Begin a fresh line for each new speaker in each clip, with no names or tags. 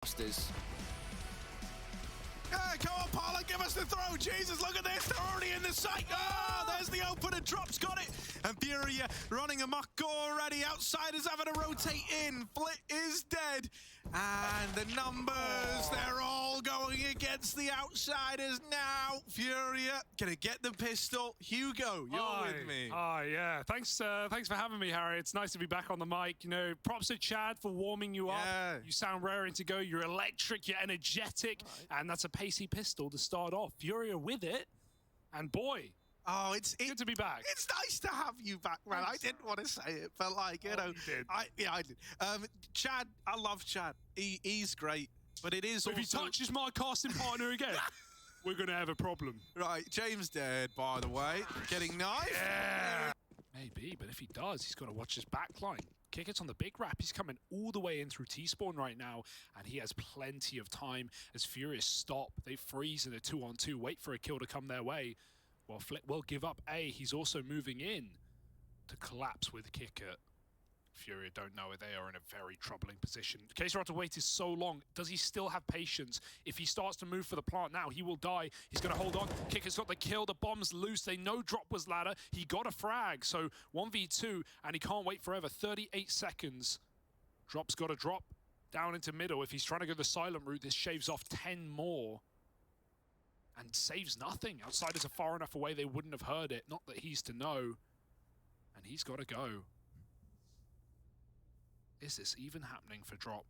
Masters.
Come on, Paula, give us the throw. Jesus, look at this. They're already in the sight. Oh, there's the opener. Drops got it. And Furia running amok already. Outsiders having to rotate in. Flit is dead. And the numbers, they're all going against the outsiders now. Furia gonna get the pistol. Hugo, you're with me.
Hi, yeah. Thanks for having me, Harry. It's nice to be back on the mic. You know, props to Chad for warming you up. You sound raring to go. You're electric. You're energetic, and that's a pacey pistol to start off. Furia with it, and boy.
Oh, it's
good to be back.
It's nice to have you back, man. I didn't want to say it, but like, you know,
you did.
I did. Chad, I love Chad. He's great, but it is.
So
also...
if he touches my casting partner again, we're gonna have a problem.
Right, James dead, by the way. Getting knifed.
Yeah. Maybe, but if he does, he's got to watch his backline. Kicker's on the big wrap. He's coming all the way in through T-spawn right now, and he has plenty of time as Furious stop. They freeze in a 2-on-2, wait for a kill to come their way. Well, Flick will give up A. He's also moving in to collapse with Kicker. Furia don't know it. They are in a very troubling position. Kaysarata waited so long. Does he still have patience? If he starts to move for the plant now, he will die. He's going to hold on. Kicker's got the kill. The bomb's loose. They know drop was ladder. He got a frag. So 1v2, and he can't wait forever. 38 seconds. Drop's got to drop down into middle. If he's trying to go the silent route, this shaves off 10 more. And saves nothing. Outsiders are far enough away they wouldn't have heard it. Not that he's to know. And he's got to go. Is this even happening for Drop?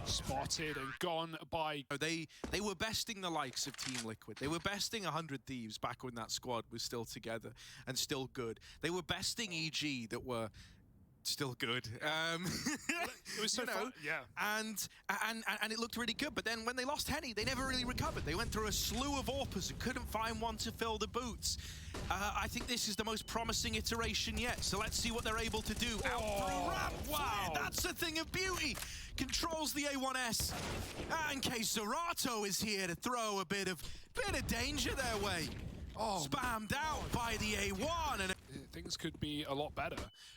Spotted and gone by...
They were besting the likes of Team Liquid. They were besting 100 Thieves back when that squad was still together and still good. They were besting EG that were still good.
It was so fun. Yeah.
And it looked really good. But then when they lost Henny, they never really recovered. They went through a slew of AWPers and couldn't find one to fill the boots. I think this is the most promising iteration yet. So let's see what they're able to do. Out through ramp. Wow. That's a thing of beauty. Controls the A1S. And Kaysarata is here to throw a bit of danger their way. Oh, spammed out by the A1. And
things could be a lot better.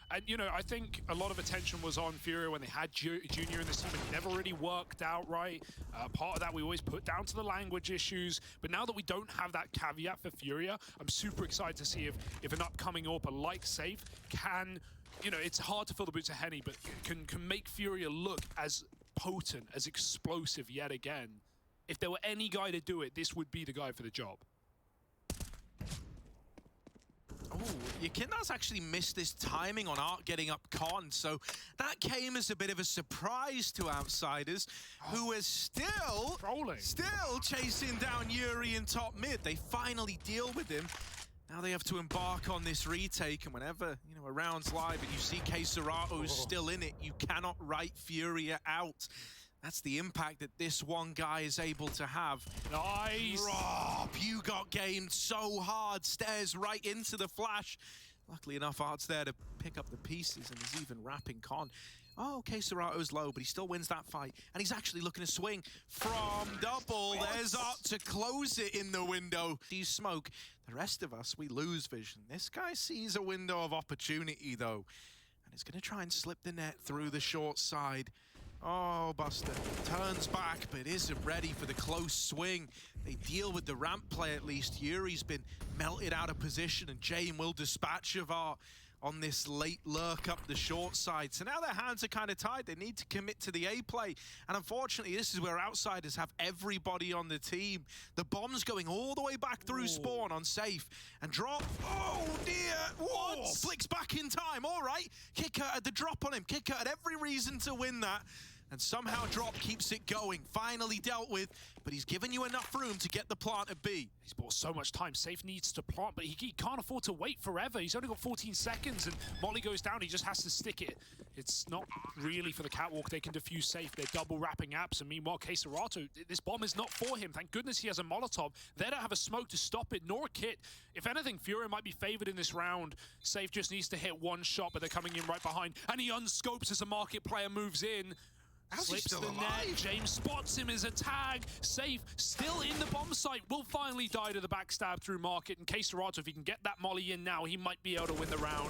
And, you know, I think a lot of attention was on Furia when they had Junior in this team. It never really worked out right. Part of that we always put down to the language issues. But now that we don't have that caveat for Furia, I'm super excited to see if an upcoming AWPer like Safe can, you know, it's hard to fill the boots of Henny, but can make Furia look as potent, as explosive yet again. If there were any guy to do it, this would be the guy for the job.
Oh, Yakinda's actually missed his timing on Art getting up con, so that came as a bit of a surprise to outsiders, who are still chasing down Yuri in top mid. They finally deal with him. Now they have to embark on this retake, and whenever, you know, a round's live and you see Kaysarata still in it, you cannot write Furia out. That's the impact that this one guy is able to have.
Nice!
Rob, you got gamed so hard. Stares right into the flash. Luckily enough, Art's there to pick up the pieces and is even wrapping con. Oh, Kaysarato's low, but he still wins that fight. And he's actually looking to swing from double. There's Art to close it in the window. He's smoke. The rest of us, we lose vision. This guy sees a window of opportunity, though. And is going to try and slip the net through the short side. Oh, Buster turns back, but isn't ready for the close swing. They deal with the ramp play at least. Yuri's been melted out of position, and Jane will dispatch of Art on this late lurk up the short side. So now their hands are kind of tied. They need to commit to the A play. And unfortunately, this is where outsiders have everybody on the team. The bomb's going all the way back through spawn on Safe. And Drop. Oh, dear. Whoa, flicks back in time. All right. Kicker had the drop on him. Kicker had every reason to win that. And somehow Drop keeps it going. Finally dealt with, but he's given you enough room to get the plant at B.
He's bought so much time. Safe needs to plant, but he can't afford to wait forever. He's only got 14 seconds, and Molly goes down. He just has to stick it. It's not really for the catwalk. They can defuse Safe. They're double wrapping apps, and meanwhile, Kaysarata, this bomb is not for him. Thank goodness he has a Molotov. They don't have a smoke to stop it, nor a kit. If anything, Furia might be favored in this round. Safe just needs to hit one shot, but they're coming in right behind, and he unscopes as a market player moves in. Slips the net. James spots him as a tag. Safe, still in the bomb site, will finally die to the backstab through market. And Kaysarata, if he can get that molly in now, he might be able to win the round.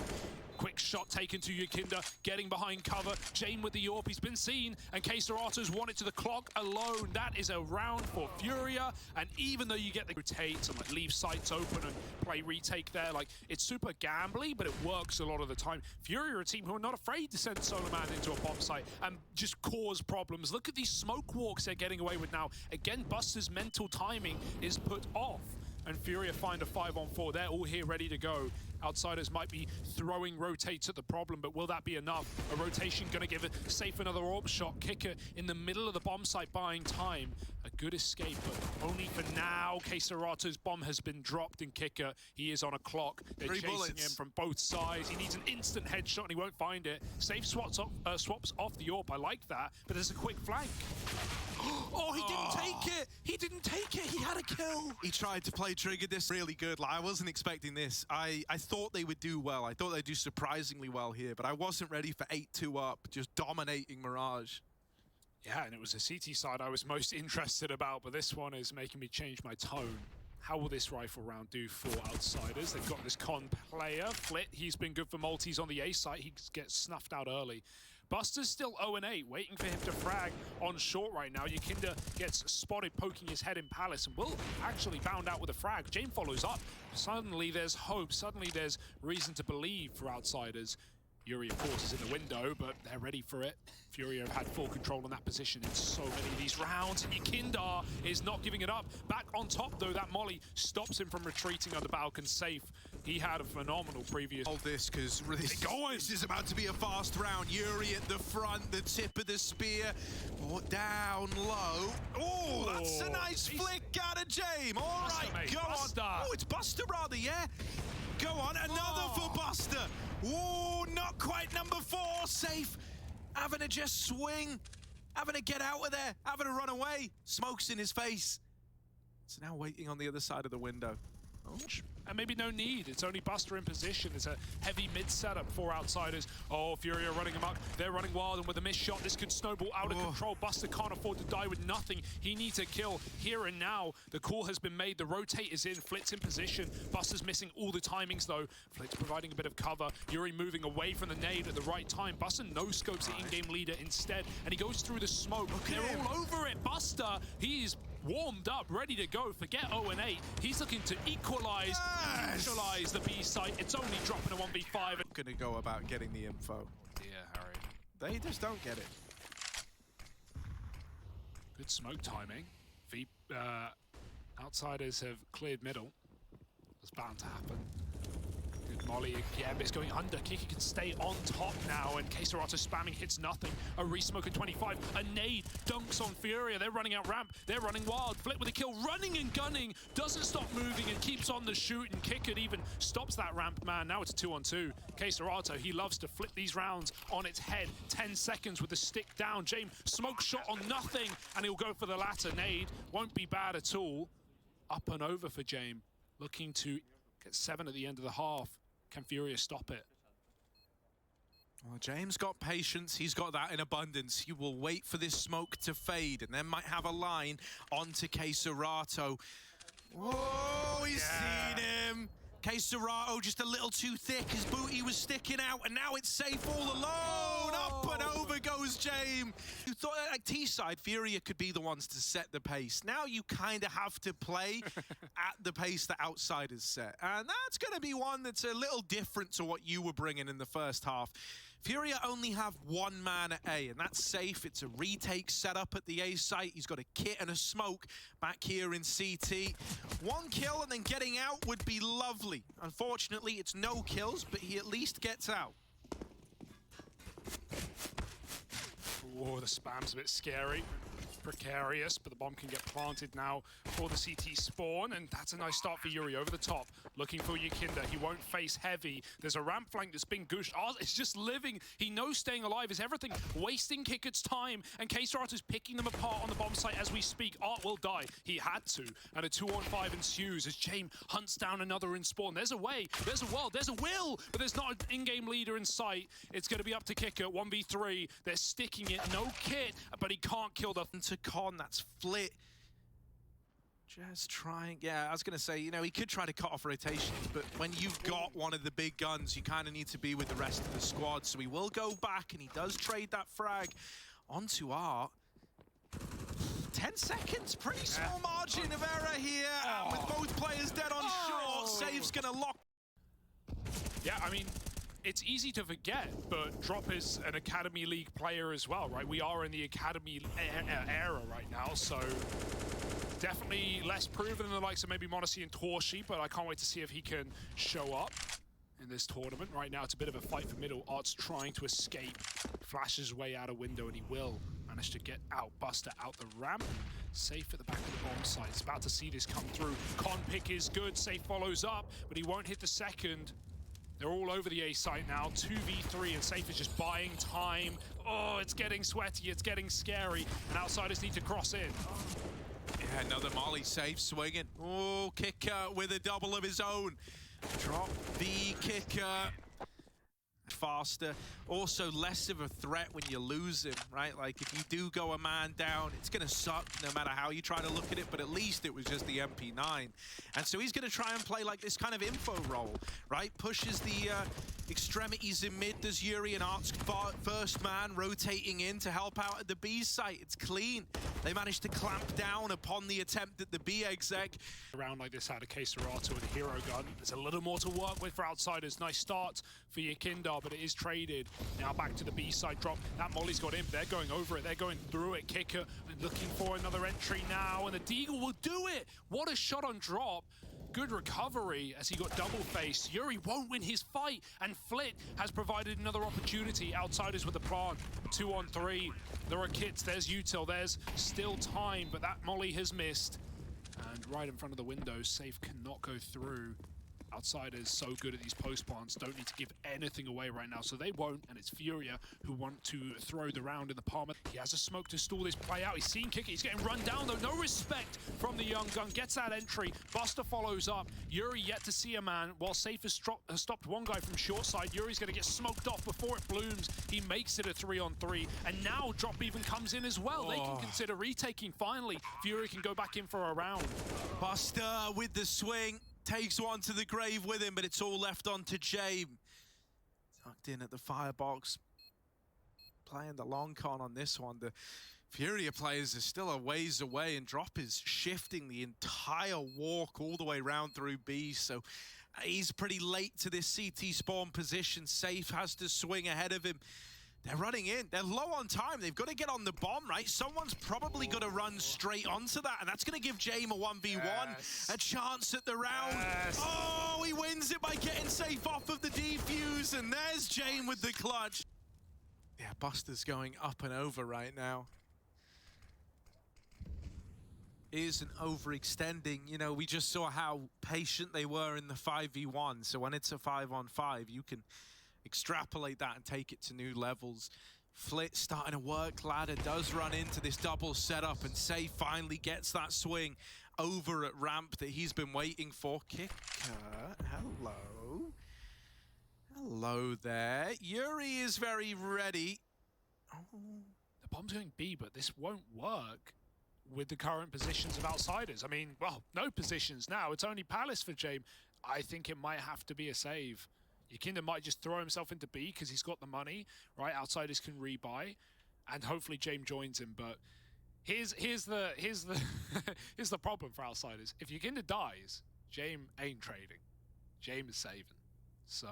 Quick shot taken to Yukinda, getting behind cover. Jane with the AWP, he's been seen, and K-Serato's won it to the clock alone. That is a round for Furia, and even though you get the rotates and like leave sights open and play retake there, like it's super gambly, but it works a lot of the time. Furia are a team who are not afraid to send Solo Man into a bomb site and just cause problems. Look at these smoke walks they're getting away with now. Again, Buster's mental timing is put off, and Furia find a 5-on-4. They're all here ready to go. Outsiders might be throwing rotates at the problem, but will that be enough? A rotation gonna give it Safe another AWP shot. Kicker in the middle of the bomb site buying time. A good escape, but only for now. K-Serato's bomb has been dropped, and Kicker, he is on a clock. They're chasing him from both sides. He needs an instant headshot and he won't find it. Safe swaps off the AWP, I like that, but there's a quick flank. Oh, he didn't take it! He didn't take it! He had a kill!
He tried to play trigger this really good. Like, I wasn't expecting this. I thought they would do well. I thought they'd do surprisingly well here, but I wasn't ready for 8-2 up, just dominating Mirage.
Yeah, and it was a CT side I was most interested about, but this one is making me change my tone. How will this rifle round do for Outsiders? They've got this con player, Flit. He's been good for multis on the A site. He gets snuffed out early. Buster's still 0-8, waiting for him to frag on short right now. Yukinda gets spotted poking his head in Palace and will actually bound out with a frag. Jane follows up. Suddenly there's hope. Suddenly there's reason to believe for Outsiders. Furia, of course, is in the window, but they're ready for it. Furia have had full control on that position in so many of these rounds. And Yukinda is not giving it up. Back on top, though, that molly stops him from retreating under Balkan Safe. He had a phenomenal previous...
Hold this, because this is about to be a fast round. Yuri at the front, the tip of the spear. Oh, down low. Oh, that's a nice flick out of James. All right, go
Buster.
on. Oh, it's Buster, rather, yeah. Go on, another for Buster. Oh, not quite number 4. Safe. Having to just swing. Having to get out of there. Having to run away. Smoke's in his face. It's now waiting on the other side of the window. Oh.
And maybe no need. It's only Buster in position. It's a heavy mid setup for Outsiders. Oh, Furia running amok. They're running wild, and with a missed shot, this could snowball out of control. Buster can't afford to die with nothing. He needs a kill here and now. The call has been made. The rotate is in. Flit's in position. Buster's missing all the timings, though. Flit's providing a bit of cover. Yuri moving away from the nade at the right time. Buster no-scopes the in-game leader instead, and he goes through the smoke. They're all over it. Buster, he's warmed up, ready to go. Forget 0-8. He's looking to equalize, neutralize the B site. It's only dropping a 1v5.
Gonna go about getting the info.
Yeah, Harry.
They just don't get it.
Good smoke timing. Outsiders have cleared middle. It's bound to happen. Good molly again, but it's going under. Kiki can stay on top now, and K-Serato's spamming, hits nothing. A resmoke at 25. A nade dunks on Furia. They're running out ramp. They're running wild. Flit with a kill, running and gunning. Doesn't stop moving and keeps on the shoot, and Kickard even stops that ramp man. Now it's 2-on-2. K-Serato, he loves to flip these rounds on its head. 10 seconds with the stick down. James, smoke shot on nothing, and he'll go for the latter. Nade won't be bad at all. Up and over for James. Looking to get 7 at the end of the half. Can Furia stop it?
Well, James got patience. He's got that in abundance. He will wait for this smoke to fade and then might have a line onto K-Serato. Whoa, he's seen him. K-Serato just a little too thick. His booty was sticking out, and now it's Safe all alone. Up and over goes James. You thought, like T-side, Furia could be the ones to set the pace. Now you kind of have to play at the pace that Outsiders set. And that's going to be one that's a little different to what you were bringing in the first half. Furia only have 1 man at A, and that's Safe. It's a retake setup at the A site. He's got a kit and a smoke back here in CT. 1 kill and then getting out would be lovely. Unfortunately, it's no kills, but he at least gets out.
Oh, the spam's a bit scary. Precarious, but the bomb can get planted now for the CT spawn, and that's a nice start for Yuri over the top, looking for Yukinda. He won't face heavy. There's a ramp flank that's been gushed. Oh, it's just living. He knows staying alive is everything. Wasting Kickard's time, and K-Serato's picking them apart on the bomb site as we speak. Art will die. He had to, and a 2-on-5 ensues as James hunts down another in spawn. There's a way, there's a world, there's a will, but there's not an in-game leader in sight. It's going to be up to Kicker, 1v3. They're sticking it, no kit, but he can't kill the...
To Con, that's Flit. Just trying, yeah, I was going to say, you know, he could try to cut off rotations, but when you've got one of the big guns, you kind of need to be with the rest of the squad. So he will go back, and he does trade that frag onto Art. 10 seconds, pretty small margin of error here, with both players dead on short. Save's going to lock.
Yeah, I mean, it's easy to forget, but Drop is an Academy League player as well, right? We are in the Academy era right now, so definitely less proven than the likes of maybe Monacy and Torshi, but I can't wait to see if he can show up in this tournament. Right now, it's a bit of a fight for middle. Art's trying to escape, flashes his way out a window, and he will manage to get out. Buster out the ramp. Safe at the back of the bomb site. It's about to see this come through. Con pick is good. Safe follows up, but he won't hit the second. They're all over the A site now, 2v3, and Safe is just buying time. Oh, it's getting sweaty, it's getting scary, and Outsiders need to cross in.
Yeah, another Molly. Safe swinging. Oh, kicker with a double of his own. Drop the kicker. Faster. Also less of a threat when you lose him, right? Like, if you do go a man down, it's going to suck no matter how you try to look at it, but at least it was just the MP9. And so he's going to try and play like this kind of info role, right? Pushes the extremities in mid. Does Yuri and Art's first man rotating in to help out at the B site. It's clean. They managed to clamp down upon the attempt at the B exec.
Around like this out of Keserato with a hero gun. There's a little more to work with for Outsiders. Nice start for Yakindar, but it is traded. Now back to the B side drop. That Molly's got in. They're going over it. They're going through it. Kicker looking for another entry now, and the Deagle will do it. What a shot on drop. Good recovery as he got double-faced. Yuri won't win his fight, and Flit has provided another opportunity. Outsiders with the plant. 2-on-3. There are kits. There's Util. There's still time, but that Molly has missed. And right in front of the window, Safe cannot go through. Outsiders so good at these post plants, don't need to give anything away right now, so they won't, and it's Furia who want to throw the round in the palm. He has a smoke to stall this play out. He's seen Kicker, he's getting run down though. No respect from the young gun, gets that entry. Buster follows up. Yuri yet to see a man, while Safe has stopped one guy from short side. Yuri's going to get smoked off before it blooms. He makes it a 3-on-3, and now Drop even comes in as well. They can consider retaking finally. Fury can go back in for a round.
Buster with the swing. Takes one to the grave with him, but it's all left on to James. Tucked in at the firebox. Playing the long con on this one. The Furia players are still a ways away, and Drop is shifting the entire walk all the way round through B, so he's pretty late to this CT spawn position. Safe has to swing ahead of him. They're running in. They're low on time. They've got to get on the bomb, right? Someone's probably got to run straight onto that, and that's going to give James a 1v1, a chance at the round. Oh, he wins it by getting Safe off of the defuse, and there's James with the clutch. Yeah, Buster's going up and over right now. Isn't overextending. You know, we just saw how patient they were in the 5v1, so when it's a 5-on-5, you can extrapolate that and take it to new levels. Flit starting to work ladder, does run into this double setup, and Safe finally gets that swing over at ramp that he's been waiting for. Kicker, hello. Hello there. Yuri is very ready. Oh.
The bomb's going B, but this won't work with the current positions of Outsiders. I mean, well, no positions now. It's only Palace for James. I think it might have to be a save. Yakinda might just throw himself into B because he's got the money, right? Outsiders can rebuy, and hopefully James joins him. But here's the here's the problem for Outsiders. If Yakinda dies, James ain't trading. James is saving. So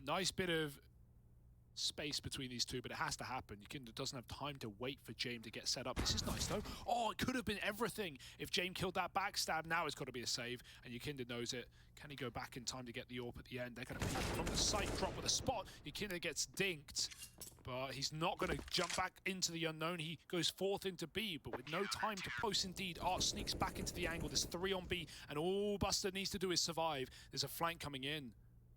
a nice bit of space between these two, but it has to happen. Yakinda doesn't have time to wait for James to get set up. This is nice though. Oh, it could have been everything if James killed that backstab. Now it's got to be a save, and Yakinda knows it. Can he go back in time to get the AWP at the end? They're going to pick from the site drop with a spot. Yakinda gets dinked, but he's not going to jump back into the unknown. He goes fourth into B, but with no time to post indeed. Art sneaks back into the angle. There's 3 on B, and all Buster needs to do is survive. There's a flank coming in,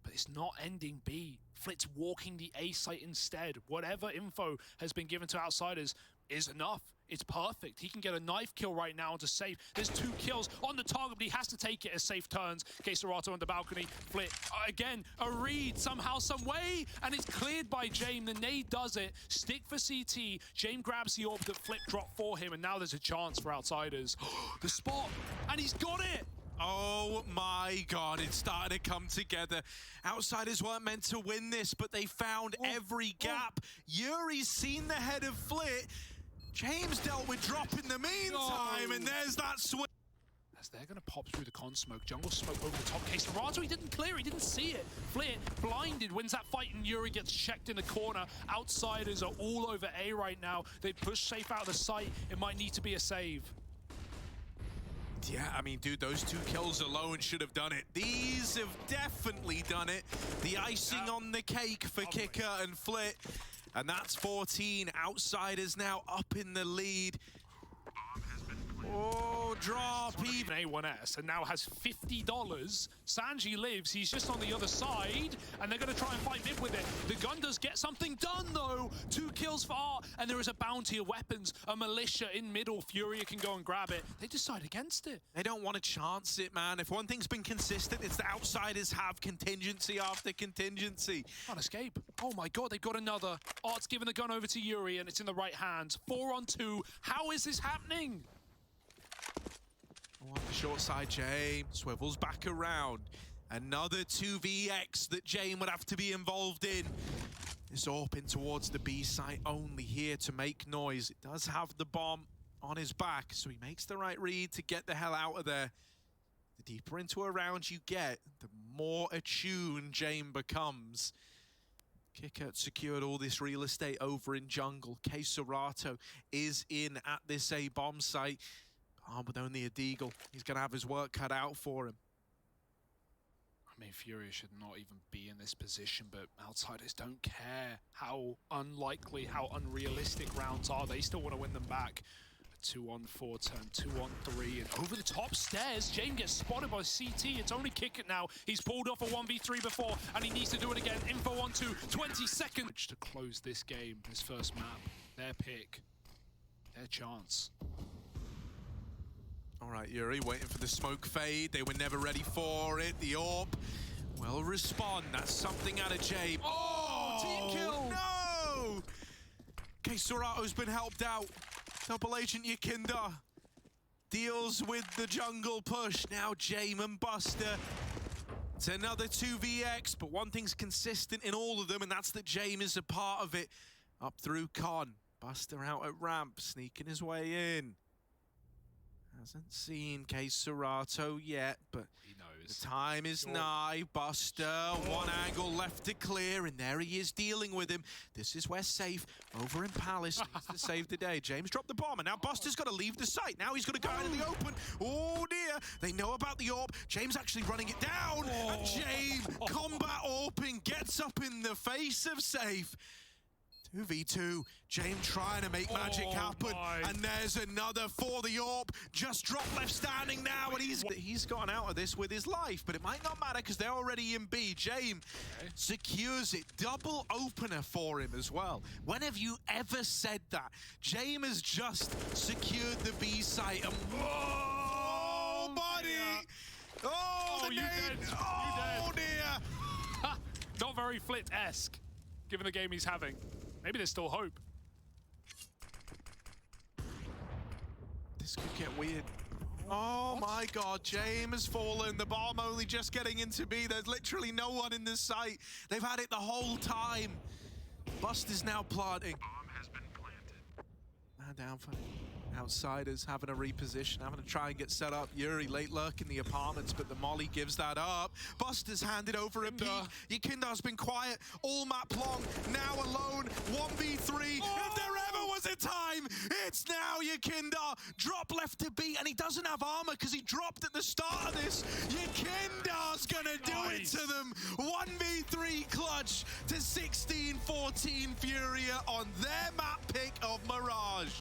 but it's not ending B. Flit's walking the A site instead. Whatever info has been given to Outsiders is enough. it's perfect. He can get a knife kill right now to save. There's 2 kills on the target, but he has to take it as safe turns. Serato on the balcony. Flit again, a read somehow, some way, and it's cleared by Jame. The nade does it. Stick for CT. Jame grabs the orb that Flit dropped for him, and now there's a chance for Outsiders. The spot, and he's got it.
Oh my god, it's starting to come together. Outsiders weren't meant to win this, but they found every gap. Yuri's seen the head of Flit. James dealt with drop in the meantime, and there's that swing.
As they're going to pop through the con smoke, jungle smoke over the top. Serato, he didn't clear, he didn't see it. Flit, blinded, wins that fight, and Yuri gets checked in the corner. Outsiders are all over A right now. They push safe out of the sight. It might need to be a save.
Yeah, I mean, dude, those 2 kills alone should have done it. These have definitely done it. The icing on the cake for Kicker and Flit. And that's 14. Outsiders now up in the lead. Oh, drop
Even A1S, and now has $50. Sanji lives, he's just on the other side, and they're going to try and fight mid with it. The gun does get something done, though. 2 kills for Art, and there is a bounty of weapons, a militia in middle. Furia can go and grab it. They decide against it.
They don't want to chance it, man. If one thing's been consistent, it's the Outsiders have contingency after contingency.
Can't escape. Oh my god, they've got another. Art's given the gun over to Yuri, and it's in the right hands. 4 on 2. How is this happening?
On the short side, Jame swivels back around. Another 2vx that Jame would have to be involved in. This AWP in towards the B site, only here to make noise. It does have the bomb on his back, so he makes the right read to get the hell out of there. The deeper into a round you get, the more attuned Jame becomes. Kicker secured all this real estate over in jungle. Serato is in at this A bomb site. Armed with only a deagle. He's going to have his work cut out for him.
I mean, Furia should not even be in this position, but Outsiders don't care how unlikely, how unrealistic rounds are. They still want to win them back. A 2-on-4 turn, 2-on-3, and over the top stairs, Jame gets spotted by CT. It's only Kicker now. He's pulled off a 1v3 before, and he needs to do it again. Info on 2, 20 seconds to close this game, this first map. Their pick, their chance.
All right, Yuri waiting for the smoke fade. They were never ready for it. The AWP will respond. That's something out of Jame.
Oh, team kill!
No! Serato's been helped out. Double Agent Yakinda deals with the jungle push. Now Jame and Buster. It's another 2vx, but one thing's consistent in all of them, and that's that Jame is a part of it. Up through Con. Buster out at ramp, sneaking his way in. Hasn't seen Serato yet, but
he knows.
The time is nigh. Buster, one angle left to clear, and there he is dealing with him. This is where Safe, over in Palace, needs to save the day. James dropped the bomb, and now Buster's got to leave the site. Now he's got to go out in the open. Oh, dear. They know about the AWP. James actually running it down, and James, combat AWPing, gets up in the face of Safe. 2v2, James trying to make magic happen, and there's another for the AWP. Just drop left standing now, and he's gotten out of this with his life, but it might not matter because they're already in B. James secures it. Double opener for him as well. When have you ever said that? James has just secured the B site, and whoa, buddy! Yeah. Oh, the nade! Oh, dear!
Not very Flit-esque, given the game he's having. Maybe there's still hope.
This could get weird. Oh my god, James has fallen. The bomb only just getting into B. There's literally no one in this site. They've had it the whole time. Buster's now planting.
Bomb has been planted.
Man down for Outsiders, having a reposition, having to try and get set up. Yuri late lurk in the apartments, but the molly gives that up. Buster's handed over a peek. Yakinda's been quiet all map long, now alone, 1v3. If there ever was a time, it's now. Yakinda, drop left to B, and he doesn't have armor because he dropped at the start of this. Yakinda's gonna do it to them. 1v3 clutch to 16-14 Furia on their map pick of Mirage.